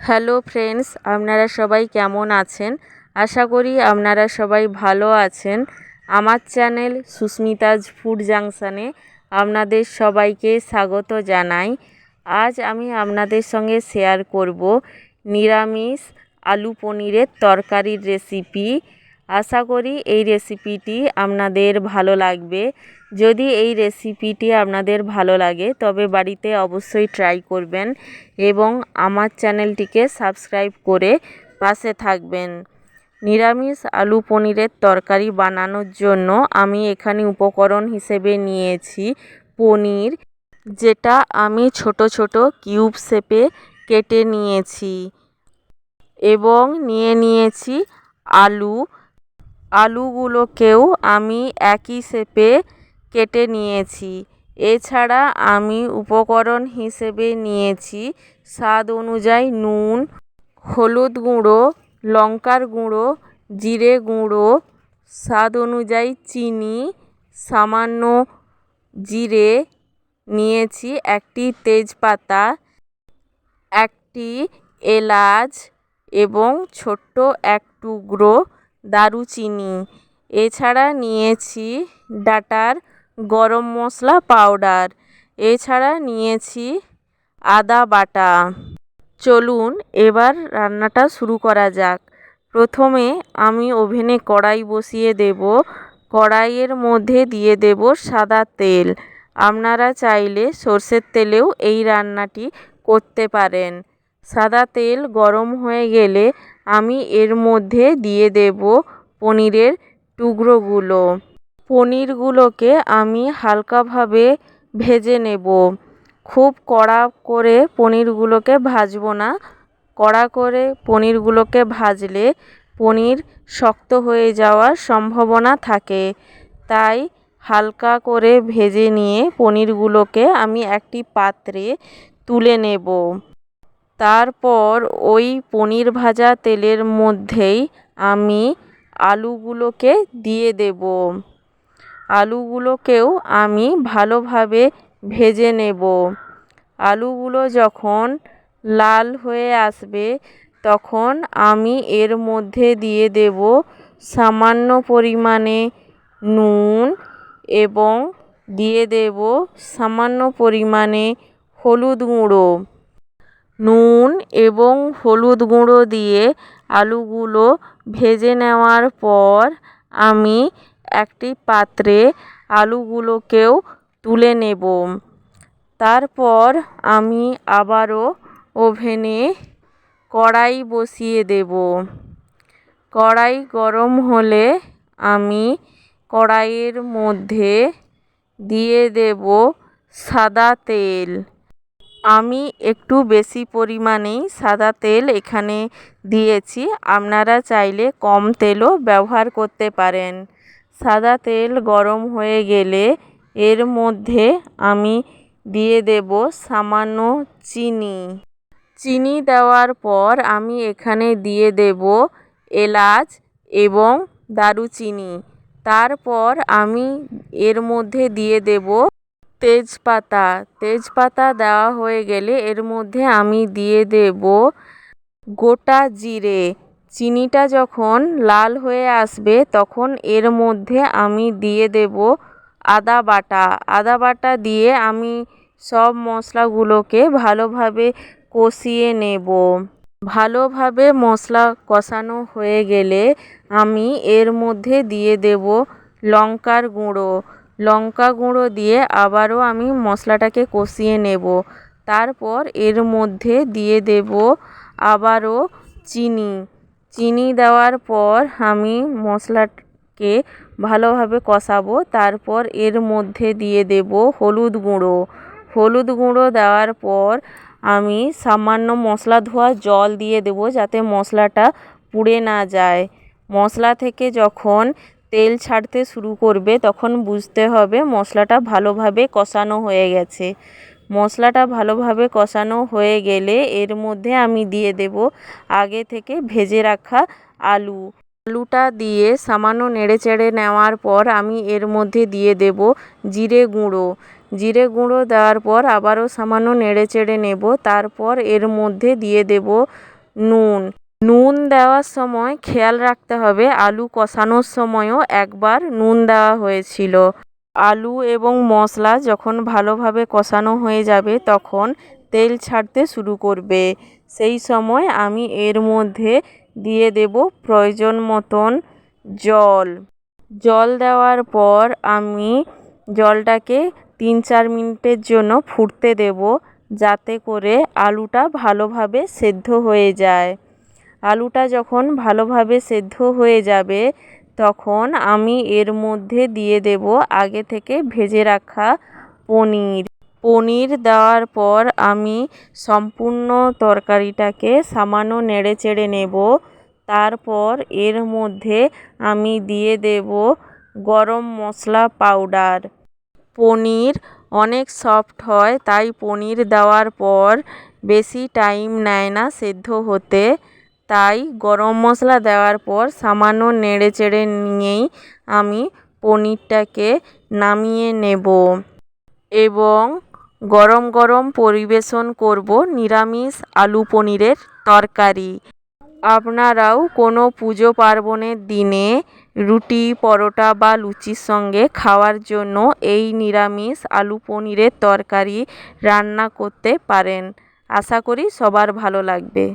Hello friends, আপনারা সবাই কেমন আছেন? আশা করি আপনারা সবাই ভালো আছেন। আমার চ্যানেল সুস্মিতাজ ফুড জাংশনে আপনাদের সবাইকে স্বাগত জানাই। আজ আমি আপনাদের সঙ্গে শেয়ার করব নিরামিষ আলু পনিরের তরকারির রেসিপি। আশা করি এই রেসিপিটি আপনাদের ভালো লাগবে। যদি এই রেসিপিটি আপনাদের ভালো লাগে তবে বাড়িতে অবশ্যই ট্রাই করবেন এবং আমার চ্যানেলটিকে সাবস্ক্রাইব করে পাশে থাকবেন। নিরামিষ আলু পনিরের তরকারি বানানোর জন্য আমি এখানে উপকরণ হিসেবে নিয়েছি পনির, যেটা আমি ছোট ছোট কিউব শেপে কেটে নিয়েছি, এবং নিয়েছি আলুগুলোকেও আমি একই শেপে কেটে নিয়েছি। এছাড়া আমি উপকরণ হিসেবে নিয়েছি স্বাদ অনুযায়ী নুন, হলুদ গুঁড়ো, লঙ্কার গুঁড়ো, জিরে গুঁড়ো, স্বাদ অনুযায়ী চিনি, সামান্য জিরে নিয়েছি, একটি তেজপাতা, একটি এলাচ এবং ছোট্ট এক টুকরো দারুচিনি। এছাড়া নিয়েছি ডাটার গরম মশলা পাউডার। এছাড়া নিয়েছি আদা বাটা। চলুন এবার রান্নাটা শুরু করা যাক। প্রথমে আমি ওভেনে কড়াই বসিয়ে দেব। কড়াইয়ের মধ্যে দিয়ে দেব সাদা তেল। আপনারা চাইলে সর্ষের তেলেও এই রান্নাটি করতে পারেন। সাদা তেল গরম হয়ে গেলে আমি এর মধ্যে দিয়ে দেব পনিরের টুকরোগুলো। পনিরগুলোকে আমি হালকাভাবে ভেজে নেব। খুব কড়া করে পনিরগুলোকে ভাজবো না। কড়া করে পনিরগুলোকে ভাজলে পনির শক্ত হয়ে যাওয়ার সম্ভাবনা থাকে। তাই হালকা করে ভেজে নিয়ে পনিরগুলোকে আমি একটি পাত্রে তুলে নেব। তারপর ওই পনির ভাজা তেলের মধ্যেই আমি আলুগুলোকে দিয়ে দেব। আলুগুলোকেও আমি ভালোভাবে ভেজে নেব। আলুগুলো যখন লাল হয়ে আসবে তখন আমি এর মধ্যে দিয়ে দেব সামান্য পরিমাণে নুন এবং দিয়ে দেব সামান্য পরিমাণে হলুদ গুঁড়ো। নুন এবং হলুদ গুঁড়ো দিয়ে আলুগুলো ভেজে নেওয়ার পর আমি একটি পাত্রে আলুগুলোকেও তুলে নেব। তারপর আমি আবারও ওভেনে কড়াই বসিয়ে দেব। কড়াই গরম হলে আমি কড়াইয়ের মধ্যে দিয়ে দেব সাদা তেল। আমি একটু বেশি পরিমাণেই সাদা তেল এখানে দিয়েছি। আপনারা চাইলে কম তেলও ব্যবহার করতে পারেন। সাদা তেল গরম হয়ে গেলে এর মধ্যে আমি দিয়ে দেব সামান্য চিনি। চিনি দেওয়ার পর আমি এখানে দিয়ে দেব এলাচ এবং দারুচিনি। তারপর আমি এর মধ্যে দিয়ে দেব তেজপাতা। তেজপাতা দেওয়া হয়ে গেলে এর মধ্যে আমি দিয়ে দেব গোটা জিরে। চিনিটা যখন লাল হয়ে আসবে তখন এর মধ্যে আমি দিয়ে দেব আদা বাটা। আদা বাটা দিয়ে আমি সব মশলাগুলোকে ভালোভাবে কষিয়ে নেব। ভালোভাবে মশলা কষানো হয়ে গেলে আমি এর মধ্যে দিয়ে দেব লঙ্কার গুঁড়ো। লঙ্কা গুঁড়ো দিয়ে আবারও আমি মশলাটাকে কষিয়ে নেব। তারপর এর মধ্যে দিয়ে দেব আবারও চিনি। চিনি দেওয়ার পর আমি মশলাকে ভালোভাবে কষাবো। তারপর এর মধ্যে দিয়ে দেব হলুদ গুঁড়ো। হলুদ গুঁড়ো দেওয়ার পর আমি সামান্য মশলা ধোয়া জল দিয়ে দেব, যাতে মশলাটা পুড়ে না যায়। মশলা থেকে যখন তেল ছাড়তে শুরু করবে তখন বুঝতে হবে মশলাটা ভালোভাবে কষানো হয়ে গেছে। মশলাটা ভালোভাবে কষানো হয়ে গেলে এর মধ্যে আমি দিয়ে দেব আগে থেকে ভেজে রাখা আলু। আলুটা দিয়ে সামান্য নেড়েচেড়ে নেওয়ার পর আমি এর মধ্যে দিয়ে দেব জিরে গুঁড়ো। জিরে গুঁড়ো দেওয়ার পর আবারও সামান্য নেড়েচেড়ে নেব। তারপর এর মধ্যে দিয়ে দেব নুন। নুন দেওয়ার সময় খেয়াল রাখতে হবে আলু কষানোর সময়ও একবার নুন দেওয়া হয়েছিল। আলু এবং মশলা যখন ভালোভাবে কষানো হয়ে যাবে তখন তেল ছাড়তে শুরু করবে। সেই সময় আমি এর মধ্যে দিয়ে দেব প্রয়োজন মতন জল। জল দেওয়ার পর আমি জলটাকে 3-4 মিনিটের জন্য ফুটতে দেব, যাতে করে আলুটা ভালোভাবে সেদ্ধ হয়ে যায়। আলুটা যখন ভালোভাবে সেদ্ধ হয়ে যাবে তখন আমি এর মধ্যে দিয়ে দেব আগে থেকে ভেজে রাখা পনির। পনির দেওয়ার পর আমি সম্পূর্ণ তরকারিটাকে সামান্য নেড়ে চেড়ে নেব। তারপর এর মধ্যে আমি দিয়ে দেব গরম মশলা পাউডার। পনির অনেক সফট হয়, তাই পনির দেওয়ার পর বেশি টাইম নেয় না সেদ্ধ হতে। তাই গরম মশলা দেওয়ার পর সামান্য নেড়ে চেড়ে নিয়েই আমি পনিরটাকে নামিয়ে নেব এবং গরম গরম পরিবেশন করব নিরামিষ আলু পনিরের তরকারি। আপনারাও কোনো পুজো পার্বণের দিনে রুটি, পরোটা বা লুচির সঙ্গে খাওয়ার জন্য এই নিরামিষ আলু পনিরের তরকারি রান্না করতে পারেন। আশা করি সবার ভালো লাগবে।